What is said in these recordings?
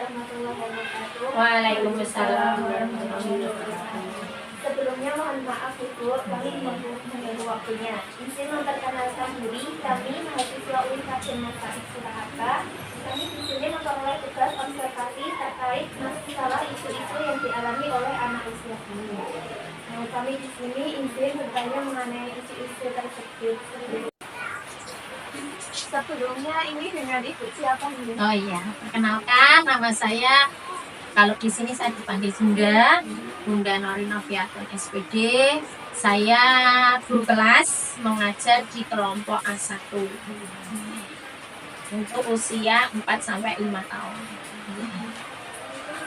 warahmatullahi wabarakatuh. Waalaikumsalam warahmatullahi wabarakatuh. Sebelumnya mohon maaf Ibu, kami mengganggu waktunya. Izin memperkenalkan diri, kami mahasiswa Universitas Jenasa Surakarta. Kami di sini memperoleh tugas observasi terkait masalah isu-isu yang dialami oleh anak usia dini. Kami di sini izin bertanya mengenai isu-isu tersebut. Sebelumnya ini dengan Ibu siapa ini? Oh iya, perkenalkan nama saya. Kalau di sini saya dipanggil Bunda Norin Noviatun SPD. Saya guru kelas mengajar di kelompok A1 untuk usia 4 sampai 5 tahun.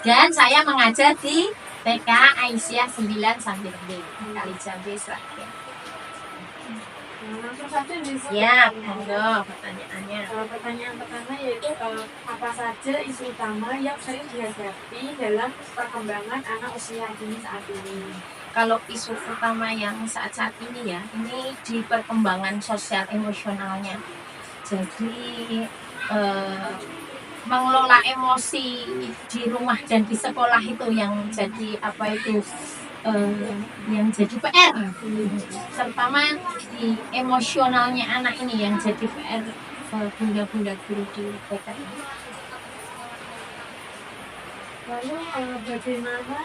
Dan saya mengajar di TK Aisyah 9 sambil B, Kalijabe, Sragen. Langsung saja bisa. Ya, monggo pertanyaannya. Pertanyaan pertama yaitu apa saja isu utama yang sering dihadapi dalam perkembangan anak usia dini saat ini? Kalau isu utama yang saat-saat ini ya, ini di perkembangan sosial emosionalnya. Jadi mengelola emosi di rumah dan di sekolah itu yang jadi yang jadi PR, terutama di emosionalnya anak ini yang jadi PR bunda-bunda guru di TK. Lalu bagaimana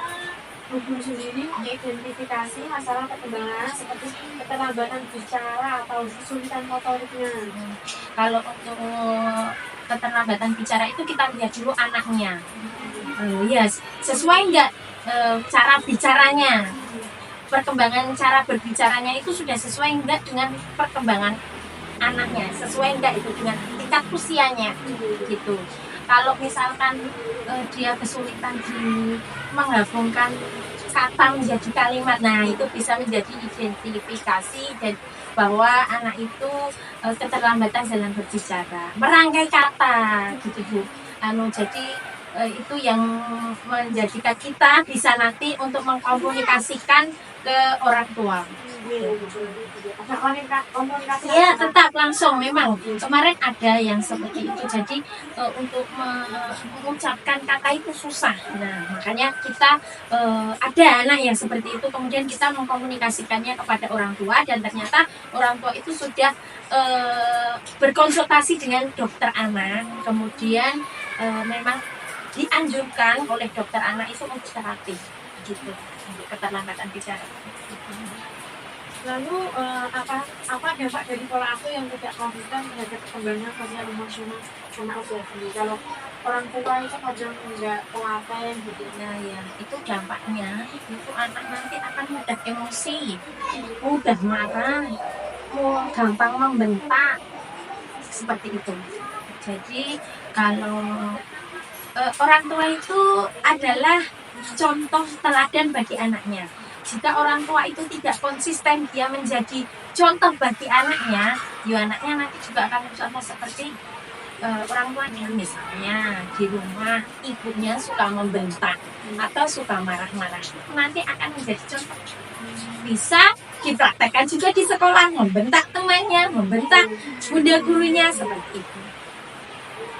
Ibu sendiri mengidentifikasi masalah perkembangan seperti keterlambatan bicara atau kesulitan motoriknya? Kalau untuk keterlambatan bicara itu kita lihat dulu anaknya, ya sesuai enggak cara bicaranya, perkembangan cara berbicaranya itu sudah sesuai enggak dengan perkembangan anaknya, sesuai enggak itu dengan tingkat usianya gitu. Kalau misalkan dia kesulitan di menggabungkan kata menjadi kalimat, nah itu bisa menjadi identifikasi dan bahwa anak itu keterlambatan dalam berbicara, merangkai kata gitu Bu. Jadi itu yang menjadikan kita bisa nanti untuk mengkomunikasikan ke orang tua. Komunikasi Ya tetap langsung, memang kemarin ada yang seperti itu. Jadi untuk mengucapkan kata itu susah. Nah makanya kita ada anak yang seperti itu, kemudian kita mengkomunikasikannya kepada orang tua dan ternyata orang tua itu sudah berkonsultasi dengan dokter anak, kemudian memang dianjurkan oleh dokter anak itu untuk terapi gitu untuk keterlambatan bicara. Lalu apa dampak dari pola asuh yang tidak konsisten terhadap perkembangan sosial emosional anak usia dini? Kalau orang tua itu kadang nggak telaten gitu. Nah ya itu dampaknya itu anak nanti akan mudah emosi, mudah marah, gampang membentak seperti itu. Jadi kalau orang tua itu adalah contoh teladan bagi anaknya. Jika orang tua itu tidak konsisten dia menjadi contoh bagi anaknya, ya anaknya nanti juga akan sama seperti orang tuanya. Misalnya di rumah ibunya suka membentak atau suka marah-marah, nanti akan menjadi contoh. Bisa dipraktekkan juga di sekolah, membentak temannya, membentak bunda gurunya seperti itu.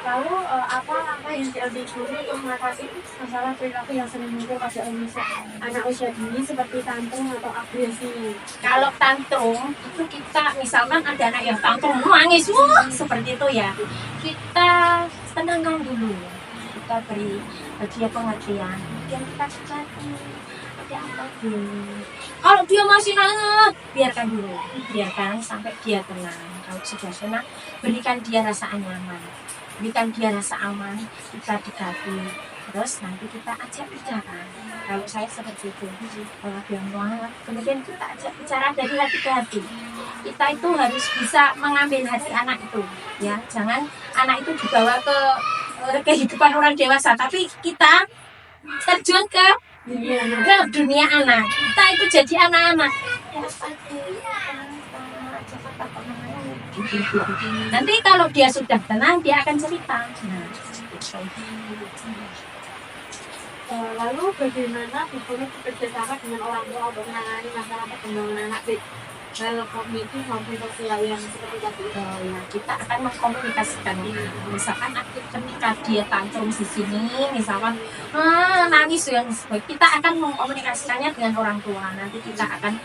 Lalu apa langkah yang diambil guru untuk mengatasi masalah perilaku yang sering muncul pada anak usia dini seperti tantrum atau agresi? Kalau tantrum itu kita misalkan ada anak yang tantrum nangis seperti itu ya, kita tenangkan dulu, kita beri dia pengertian, kemudian kita cari ada apa dulu. Kalau dia masih nangis, biarkan dulu, biarkan sampai dia tenang. Kalau sudah tenang, berikan dia rasa nyaman, berikan dia rasa aman, kita dekati, terus nanti kita ajak bicara. Kalau saya seperti itu, kalau dia marah, kemudian kita ajak bicara dari hati ke hati. Kita itu harus bisa mengambil hati anak itu, ya. Jangan anak itu dibawa ke kehidupan orang dewasa, tapi kita terjun ke dunia anak. Kita itu jadi anak-anak. Nanti kalau dia sudah tenang, dia akan cerita. Nah, lalu bagaimana guru bekerja sama dengan orang tua untuk menangani masalah perkembangan anak? Kalau kognitif maupun sosial yang seperti tadi. Ya, kita akan mengkomunikasikan misalkan ketika dia tantrum di sini misalkan nangis yang kita akan mengkomunikasikannya dengan orang tua, nanti kita akan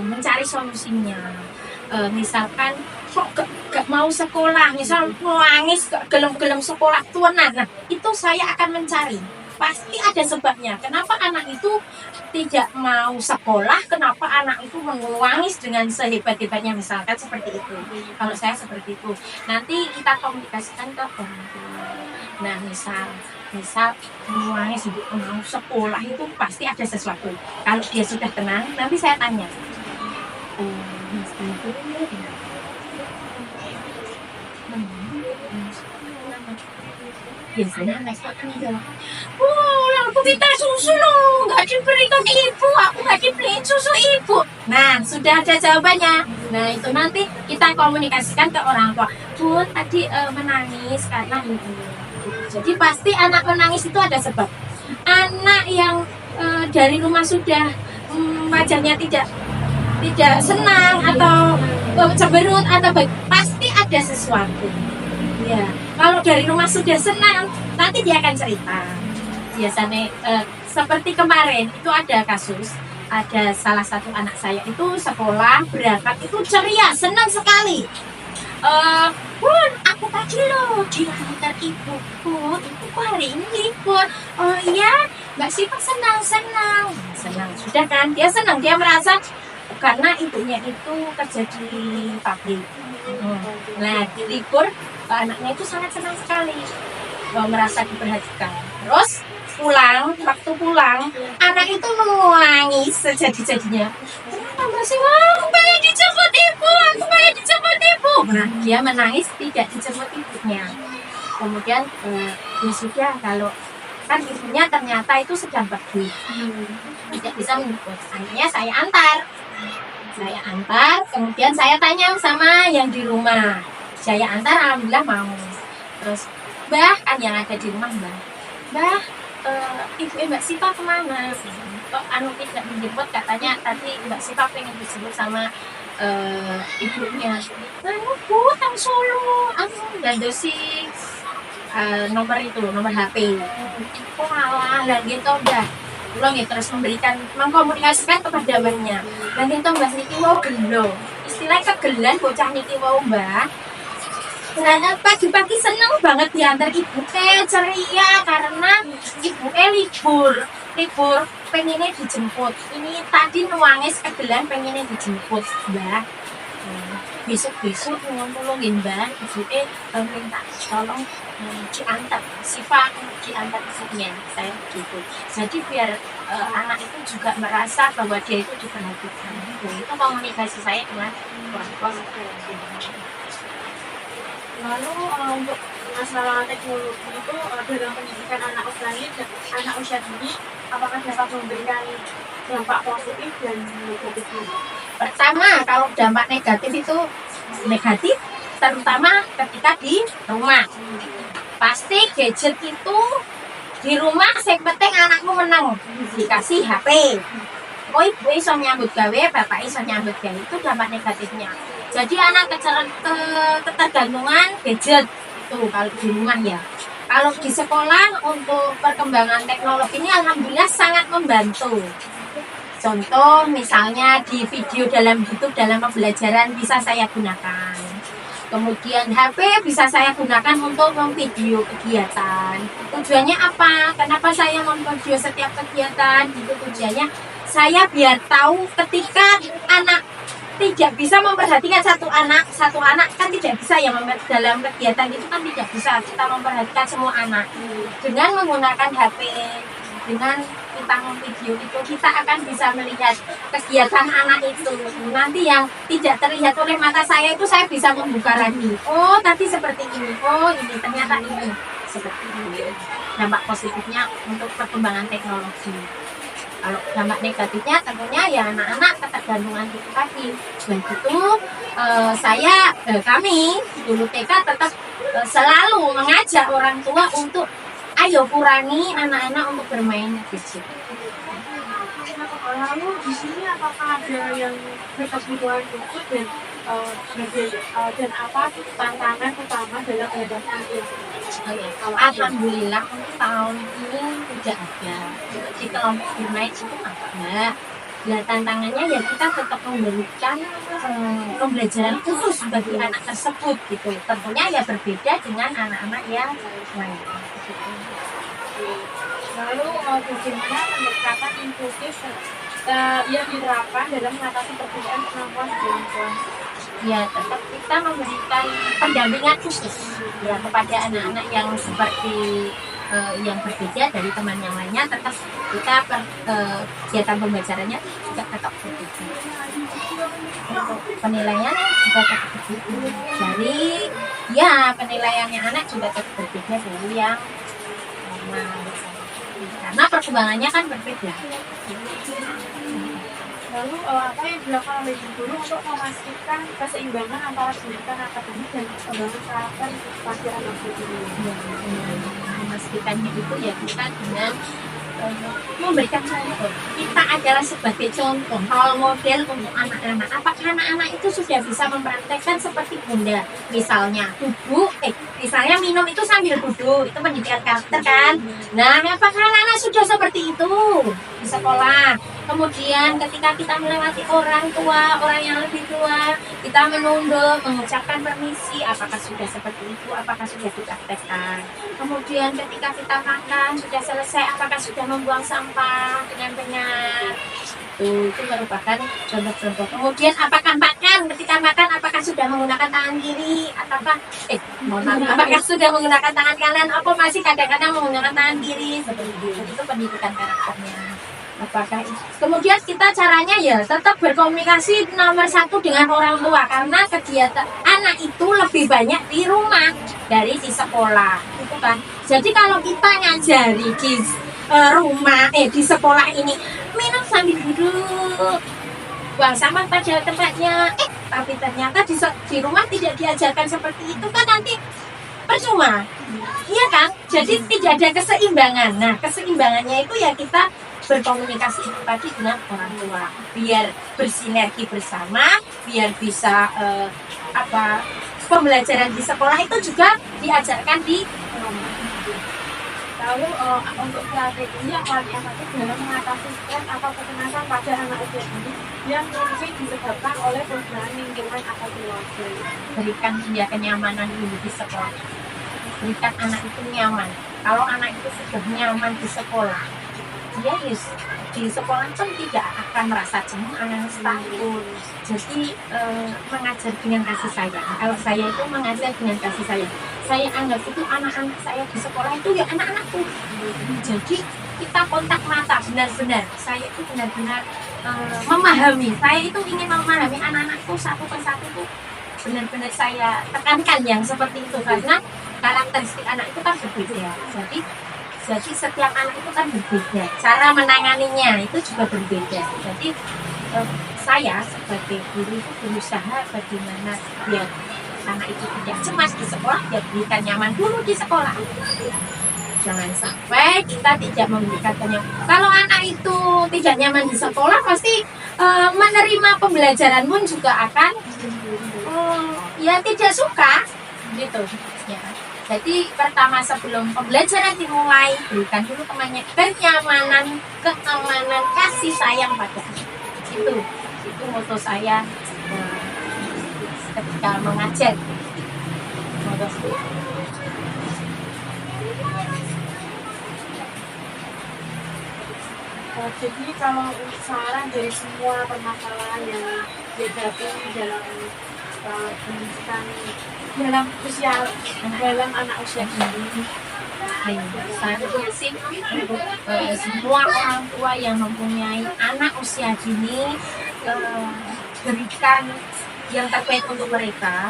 mencari solusinya. Misalkan kok gak mau sekolah, misal nangis gak gelem-gelem sekolah tuanan, nah itu saya akan mencari pasti ada sebabnya kenapa anak itu tidak mau sekolah, kenapa anak itu menangis dengan sehebat-hebatnya, misalkan seperti itu. Kalau saya seperti itu, nanti kita komunikasikan ke orang tua. Nah misal menangis mau sekolah itu pasti ada sesuatu. Kalau dia sudah tenang, nanti saya tanya, Mas itu biasanya anak itu aku minta susu loh, nggak diberikan ibu, aku nggak dibeliin susu ibu. Nah sudah ada jawabannya. Nah itu nanti kita komunikasikan ke orang tua. Bu tadi menangis karena ini. Jadi pasti anak menangis itu ada sebab. Anak yang dari rumah sudah wajahnya tidak senang atau cemberut atau baik, pasti ada sesuatu. Ya, kalau dari rumah sudah senang, nanti dia akan cerita. Biasanya seperti kemarin itu ada kasus, ada salah satu anak saya itu sekolah berangkat itu ceria, senang sekali. Bun, aku tadi loh diantar ibuku hari ini libur. Oh iya, Mbak Siva senang. Sudah kan, dia senang, dia merasa karena ibunya itu kerja di pabrik. Nah, di libur anaknya itu sangat senang sekali, merasa diperhatikan. Terus waktu pulang, anak itu menangis sejadi-jadinya. Kenapa Mbak Siva? Aku pengen dijemput ibu. Nah, dia menangis tidak dijemput ibunya. Kemudian ya sudah, kalau kan ibunya ternyata itu sedang pergi, tidak bisa menjemput. Akhirnya saya antar, kemudian saya tanya sama yang di rumah. Saya antar, alhamdulillah mau. Terus Mbah kan yang ada di rumah, Mbah, ibu Mbak Siva kemana? Kok tidak dijemput, katanya tadi Mbak Siva pengen dijemput sama ibunya. Bu, tang Solo, gandosi nomor HP. Oh alah, gitu udah. Pulang ya terus mengkomunikasikan kepada abahnya. Dan itu Mbak Niki mau gelo. Istilahnya kegelan bocah Niki mau Mbak. Karena pagi-pagi seneng banget diantar ibu ceria karena ibu libur pengennya dijemput. Ini tadi nangis kegelan pengennya dijemput Mbak. Besok ngomongin Mbak, ibu minta tolong diantar Siva, diantar ibunya saya gitu. Jadi biar anak itu juga merasa bahwa dia itu diperhatikan. Itu komunikasi saya dengan orang tua. Lalu untuk masalah teknologi itu dalam pendidikan anak usia dini, apakah dapat memberikan dampak positif dan negatif? Pertama, kalau dampak negatif itu negatif, terutama ketika di rumah. Pasti gadget itu di rumah yang penting anakmu menang, dikasih HP. Oh ibu iso nyambut gawe, bapak iso nyambut gawe, itu dampak negatifnya. Jadi anak ketergantungan gadget itu kalau di rumah ya. Kalau di sekolah untuk perkembangan teknologi ini alhamdulillah sangat membantu. Contoh misalnya di video dalam YouTube dalam pembelajaran bisa saya gunakan. Kemudian HP bisa saya gunakan untuk memvideo kegiatan. Tujuannya apa? Kenapa saya memvideo setiap kegiatan? Itu tujuannya saya biar tahu ketika anak tidak bisa memperhatikan satu anak kan tidak bisa ya dalam kegiatan itu kan tidak bisa kita memperhatikan semua anak. Dengan menggunakan HP, dengan kita memvideo itu kita akan bisa melihat kegiatan anak itu. Nanti yang tidak terlihat oleh mata saya itu saya bisa membuka lagi. Oh tadi seperti ini, oh ini ternyata ini seperti ini. Dampak positifnya untuk perkembangan teknologi. Kalau dampak negatifnya tentunya ya anak-anak ketergantungan itu tadi. Dan itu kami dulu TK tetap selalu mengajak orang tua untuk ayo kurangi anak-anak untuk bermain gadget. Lalu di sini apakah ada yang berkebutuhan khusus dan apa tantangan utama dalam menghadapi itu? Oh ya, alhamdulillah untuk tahun ini tidak ada di kelompok bermain itu ada. Nah, tantangannya ya kita tetap memberikan pembelajaran khusus bagi anak tersebut gitu. Tentunya ya berbeda dengan anak-anak yang lain. Lalu bagaimana pendekatan inklusif yang diterapkan dalam mengatasi perbedaan kemampuan dalam kelas? Ya tetap kita memberikan pendampingan khusus ya kepada anak-anak yang seperti yang berbeda dari teman yang lainnya. Tetap kita kegiatan pembelajarannya juga tetap berbeda. Untuk penilaian juga tetap berbeda. Dari ya penilaiannya anak juga tetap berbeda dari yang normal. Karena perkembangannya kan berbeda. Lalu apa yang dilakukan oleh guru untuk memastikan keseimbangan antara pendidikan akademik dan perkembangan karakter pada anak ini? Ya, memastikannya itu ya kita dengan memberikan contoh. Kita adalah sebagai contoh, role model untuk anak-anak. Apakah anak-anak itu sudah bisa mempraktekkan seperti bunda? Misalnya duduk, misalnya minum itu sambil duduk, itu pendidikan karakter kan? Nah, apakah anak-anak sudah seperti itu di sekolah? Kemudian ketika kita melewati orang tua, orang yang lebih tua, kita menunduk, mengucapkan permisi, apakah sudah seperti itu, apakah sudah dipraktekkan. Kemudian ketika kita makan, sudah selesai, apakah sudah membuang sampah dengan benar. Itu merupakan contoh-contoh. Kemudian apakah makan, ketika makan, apakah sudah menggunakan tangan kiri, ataukah, apakah sudah menggunakan tangan kanan, apa masih kadang-kadang menggunakan tangan kiri, seperti itu. Itu pendidikan karakternya. Apakah kemudian kita caranya ya tetap berkomunikasi nomor satu dengan orang tua, karena kegiatan anak itu lebih banyak di rumah dari di sekolah itu kan. Jadi kalau kita ngajari di rumah di sekolah ini minum sambil duduk, buang sampah pada tempatnya, tapi ternyata di rumah tidak diajarkan seperti itu kan, nanti percuma, iya kan? Jadi tidak ada keseimbangan. Nah, keseimbangannya itu ya kita berkomunikasi itu tadi dengan orang tua, biar bersinergi bersama, biar bisa pembelajaran di sekolah itu juga diajarkan di rumah. Lalu untuk strategi yang paling efektif dalam mengatasi stres atau kecemasan pada anak usia dini yang mungkin disebabkan oleh perubahan lingkungan atau keluarga. Berikan dia kenyamanan dulu di sekolah. Berikan anak itu nyaman. Kalau anak itu sudah nyaman di sekolah, dia di sekolah pun tidak akan merasa cemas, takut. Jadi mengajar dengan kasih sayang. Kalau saya itu mengajar dengan kasih sayang. Saya anggap itu anak-anak saya di sekolah itu ya anak-anakku. Jadi kita kontak mata benar-benar. Saya itu benar-benar memahami. Saya itu ingin memahami anak-anakku satu persatu itu. Benar-benar saya tekankan yang seperti itu, karena karakteristik anak itu kan berbeda. Jadi setiap anak itu kan berbeda, cara menanganinya itu juga berbeda. Jadi saya sebagai guru itu berusaha bagaimana biar anak itu tidak cemas di sekolah, dia berikan nyaman dulu di sekolah. Jangan sampai kita tidak memberikan nyaman. Kalau anak itu tidak nyaman di sekolah, pasti menerima pembelajaran pun juga akan ya tidak suka gitu ya. Jadi pertama sebelum pembelajaran dimulai, berikan dulu temannya kenyamanan, keamanan, kasih sayang pada itu moto saya ketika mengajar. Jadi kalau saran dari semua permasalahan yang dihadapi dalam pendidikan dalam anak usia dini, seharusnya sih untuk semua orang tua yang mempunyai anak usia dini, berikan yang terbaik untuk mereka.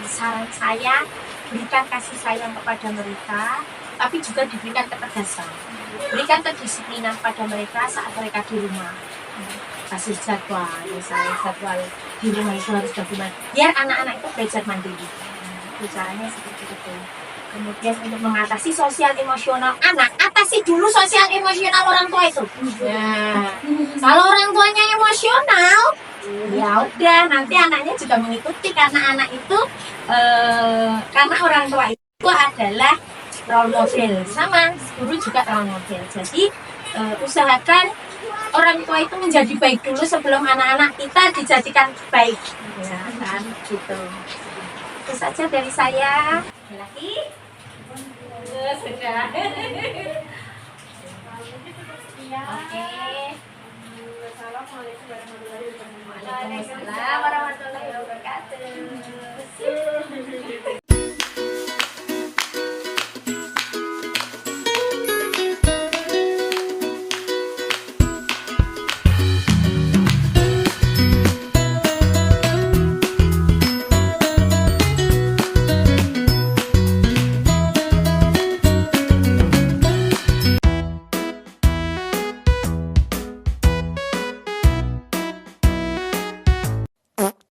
Saran saya, berikan kasih sayang kepada mereka, tapi juga diberikan ketegasan, berikan kedisiplinan pada mereka saat mereka di rumah. Kasih jadwal, misalnya jadwal di rumah itu harus bagaimana, biar anak-anak itu belajar mandiri. Itu caranya seperti itu. Kemudian untuk mengatasi sosial emosional anak, atasi dulu sosial emosional orang tua itu. Nah, kalau orang tuanya emosional, ya udah nanti anaknya juga mengikuti karena anak itu karena orang tua itu adalah role model, sama guru juga role model. Jadi usahakan orang tua itu menjadi baik dulu sebelum anak-anak kita dijadikan baik, ya kan gitu. Itu saja dari saya. Lagi sudah. Ya. Oke. Assalamualaikum warahmatullahi wabarakatuh. Waalaikumsalam.